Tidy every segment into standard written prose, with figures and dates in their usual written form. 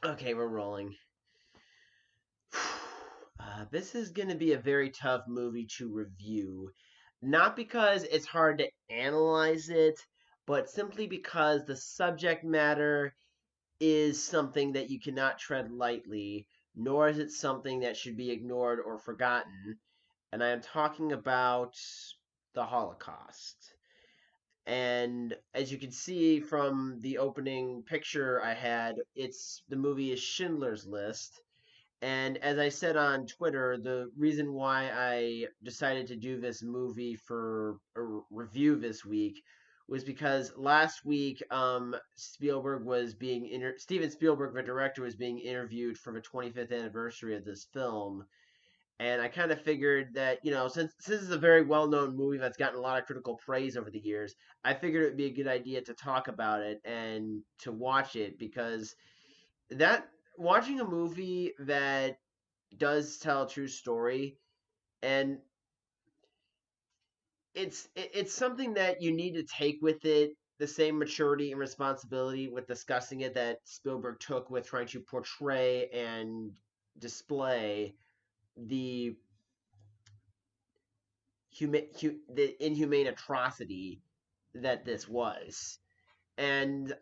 Okay, we're rolling. This is going to be a very tough movie to review. Not because it's hard to analyze it, but simply because the subject matter is something that you cannot tread lightly, nor is it something that should be ignored or forgotten. And I am talking about the Holocaust. And as you can see from the opening picture I had, the movie is Schindler's List. And as I said on Twitter, the reason why I decided to do this movie for a review this week was because last week Steven Spielberg, the director, was being interviewed for the 25th anniversary of this film, and I kind of figured that, since this is a very well known movie that's gotten a lot of critical praise over the years, I figured it would be a good idea to talk about it and to watch it because that watching a movie that does tell a true story, and it's something that you need to take with it the same maturity and responsibility with discussing it that Spielberg took with trying to portray and display the the inhumane atrocity that this was. And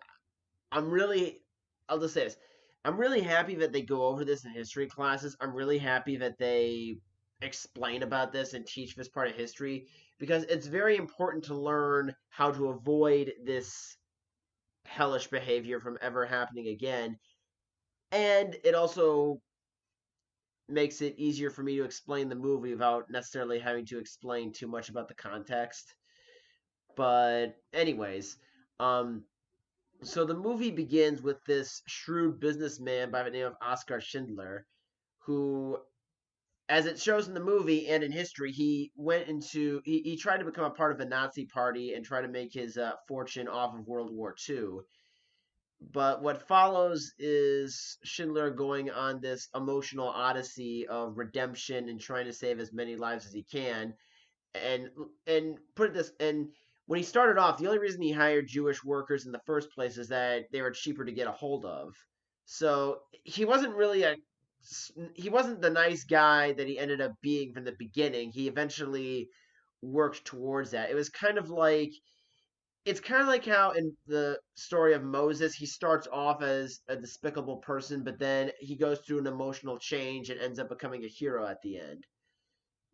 I'm really, I'll just say this. I'm really happy that they go over this in history classes. I'm really happy that they explain about this and teach this part of history because it's very important to learn how to avoid this hellish behavior from ever happening again. And it also makes it easier for me to explain the movie without necessarily having to explain too much about the context. But anyways, um so the movie begins with this shrewd businessman by the name of Oskar Schindler, who, as it shows in the movie and in history, he tried to become a part of the Nazi Party and try to make his fortune off of World War II. But what follows is Schindler going on this emotional odyssey of redemption and trying to save as many lives as he can, and and when he started off, the only reason he hired Jewish workers in the first place is that they were cheaper to get a hold of. So he wasn't the nice guy that he ended up being from the beginning. He eventually worked towards that. It's kind of like how in the story of Moses, he starts off as a despicable person, but then he goes through an emotional change and ends up becoming a hero at the end,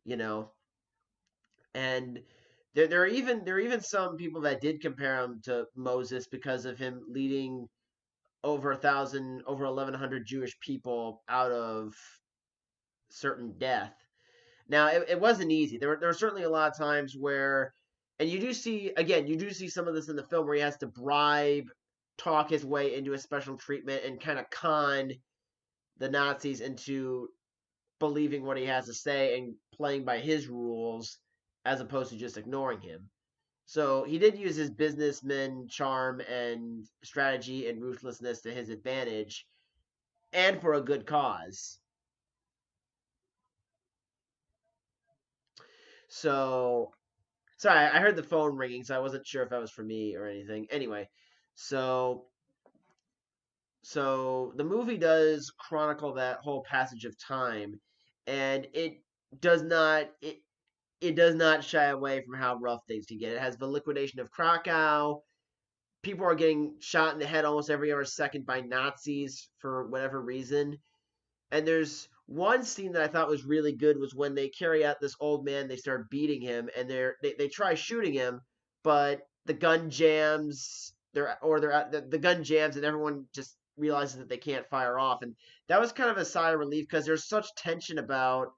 you know? And there are even some people that did compare him to Moses because of him leading over 1,100 Jewish people out of certain death. Now it wasn't easy. There were certainly a lot of times where, and you do see some of this in the film where he has to talk his way into a special treatment and kind of con the Nazis into believing what he has to say and playing by his rules as opposed to just ignoring him. So he did use his businessman charm and strategy and ruthlessness to his advantage and for a good cause. So, sorry, I heard the phone ringing, so I wasn't sure if that was for me or anything. Anyway, so so the movie does chronicle that whole passage of time, and does not it it does not shy away from how rough things can get. It has the liquidation of Krakow. People are getting shot in the head almost every other second by Nazis for whatever reason. And there's one scene that I thought was really good was when they carry out this old man, they start beating him, and they try shooting him, but the gun jams. The gun jams, and everyone just realizes that they can't fire off, and that was kind of a sigh of relief because there's such tension about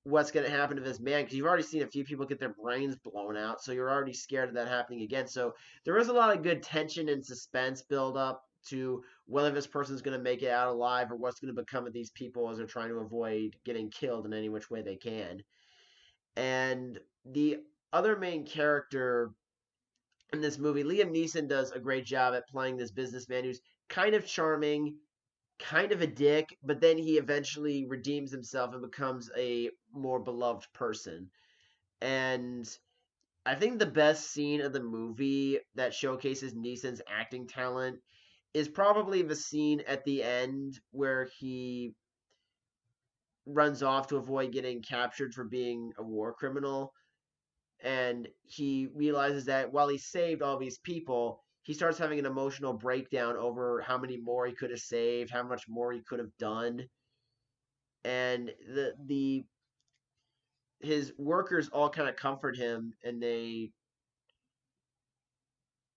what's going to happen to this man because you've already seen a few people get their brains blown out, so you're already scared of that happening again. So there was a lot of good tension and suspense build up to whether this person's going to make it out alive or what's going to become of these people as they're trying to avoid getting killed in any which way they can. And the other main character in this movie, Liam Neeson, does a great job at playing this businessman who's kind of charming, kind of a dick, but then he eventually redeems himself and becomes a more beloved person. And I think the best scene of the movie that showcases Neeson's acting talent is probably the scene at the end where he runs off to avoid getting captured for being a war criminal. And he realizes that while he saved all these people, he starts having an emotional breakdown over how many more he could have saved, how much more he could have done. And the his workers all kind of comfort him, and they,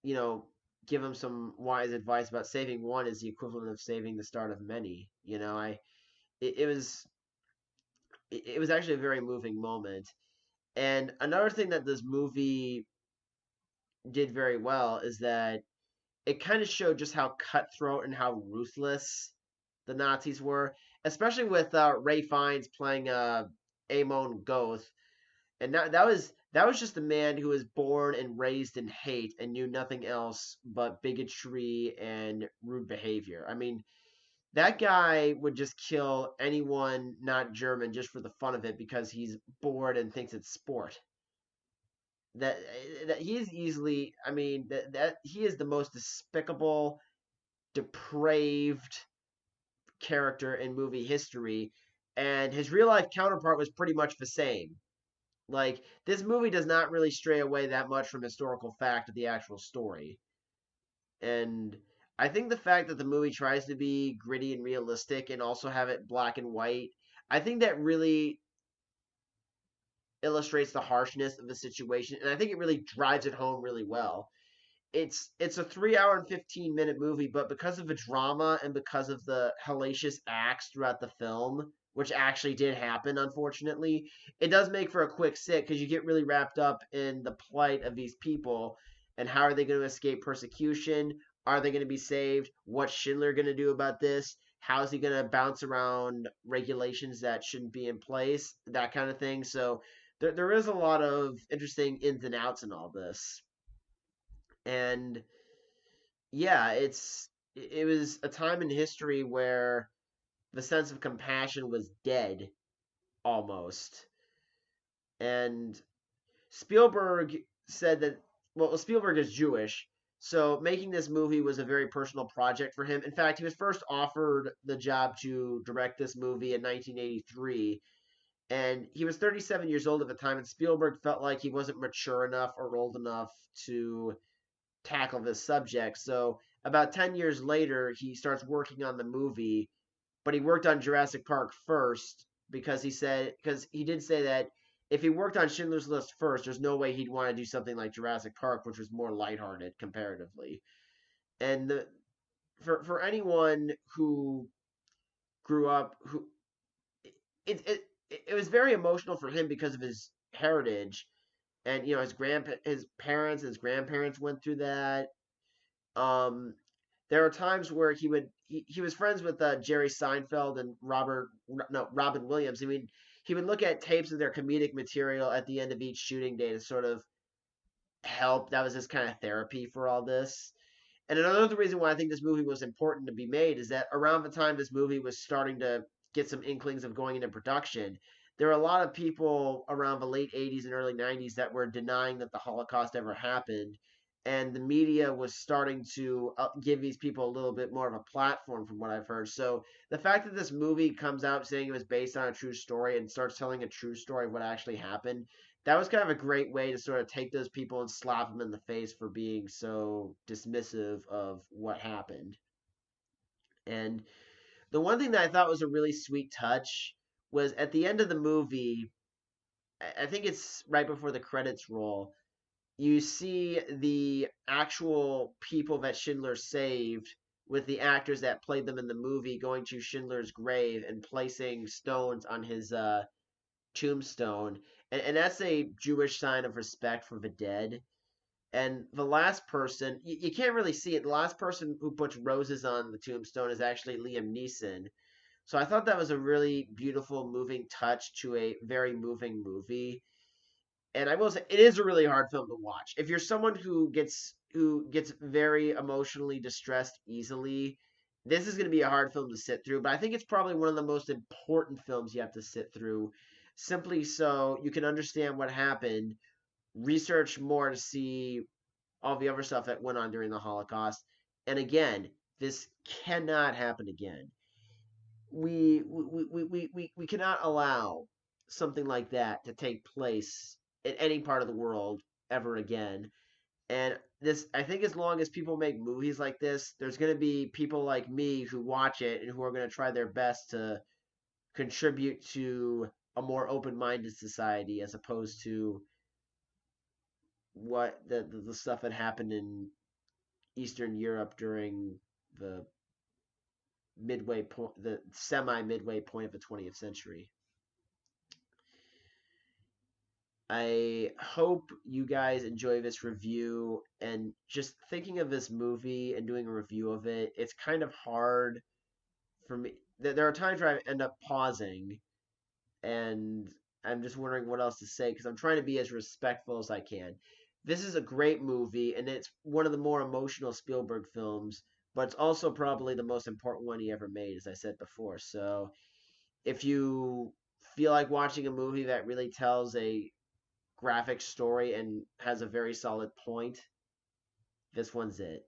you know, give him some wise advice about saving one is the equivalent of saving the start of many. It was it was actually a very moving moment. And another thing that this movie did very well is that it kind of showed just how cutthroat and how ruthless the Nazis were, especially with Ray Fiennes playing Amon Goth. And that was just a man who was born and raised in hate and knew nothing else but bigotry and rude behavior. I mean, that guy would just kill anyone not German just for the fun of it because he's bored and thinks it's sport. That that he is easily, I mean, that he is the most despicable, depraved character in movie history, and his real life counterpart was pretty much the same. Like, this movie does not really stray away that much from historical fact of the actual story. And I think the fact that the movie tries to be gritty and realistic and also have it black and white, I think that really illustrates the harshness of the situation, and I think it really drives it home really well. It's a 3 hour and 15-minute movie, but because of the drama and because of the hellacious acts throughout the film, which actually did happen, unfortunately, it does make for a quick sit because you get really wrapped up in the plight of these people and how are they going to escape persecution? Are they going to be saved? What's Schindler going to do about this? How is he going to bounce around regulations that shouldn't be in place? That kind of thing. So there is a lot of interesting ins and outs in all this. And yeah, it was a time in history where the sense of compassion was dead almost. And Spielberg said that, well, Spielberg is Jewish, so making this movie was a very personal project for him. In fact, he was first offered the job to direct this movie in 1983, and he was 37 years old at the time, and Spielberg felt like he wasn't mature enough or old enough to tackle this subject. So about 10 years later, he starts working on the movie, but he worked on Jurassic Park first because he did say that if he worked on Schindler's List first, there's no way he'd want to do something like Jurassic Park, which was more lighthearted comparatively. And for anyone who grew up who it, it it was very emotional for him because of his heritage, and his parents, his grandparents went through that. Um, there are times where he was friends with Jerry Seinfeld and Robin Williams. I mean, he would look at tapes of their comedic material at the end of each shooting day to sort of help. That was his kind of therapy for all this. And another reason why I think this movie was important to be made is that around the time this movie was starting to get some inklings of going into production, there were a lot of people around the late 80s and early 90s that were denying that the Holocaust ever happened. And the media was starting to give these people a little bit more of a platform, from what I've heard. So the fact that this movie comes out saying it was based on a true story and starts telling a true story of what actually happened, that was kind of a great way to sort of take those people and slap them in the face for being so dismissive of what happened. And the one thing that I thought was a really sweet touch was at the end of the movie, I think it's right before the credits roll, you see the actual people that Schindler saved with the actors that played them in the movie going to Schindler's grave and placing stones on his tombstone. And that's a Jewish sign of respect for the dead. And the last person, you can't really see it. The last person who puts roses on the tombstone is actually Liam Neeson. So I thought that was a really beautiful, moving touch to a very moving movie. And I will say, it is a really hard film to watch. If you're someone who gets very emotionally distressed easily, this is going to be a hard film to sit through. But I think it's probably one of the most important films you have to sit through, simply so you can understand what happened, research more to see all the other stuff that went on during the Holocaust. And again, This cannot happen again. We cannot allow something like that to take place in any part of the world ever again. And this, I think, as long as people make movies like this, there's going to be people like me who watch it and who are going to try their best to contribute to a more open-minded society as opposed to what the stuff that happened in Eastern Europe during the the semi midway point of the 20th century. I hope you guys enjoy this review, and just thinking of this movie and doing a review of it, it's kind of hard for me. There are times where I end up pausing and I'm just wondering what else to say because I'm trying to be as respectful as I can. This is a great movie, and it's one of the more emotional Spielberg films, but it's also probably the most important one he ever made, as I said before. So if you feel like watching a movie that really tells a graphic story and has a very solid point, this one's it.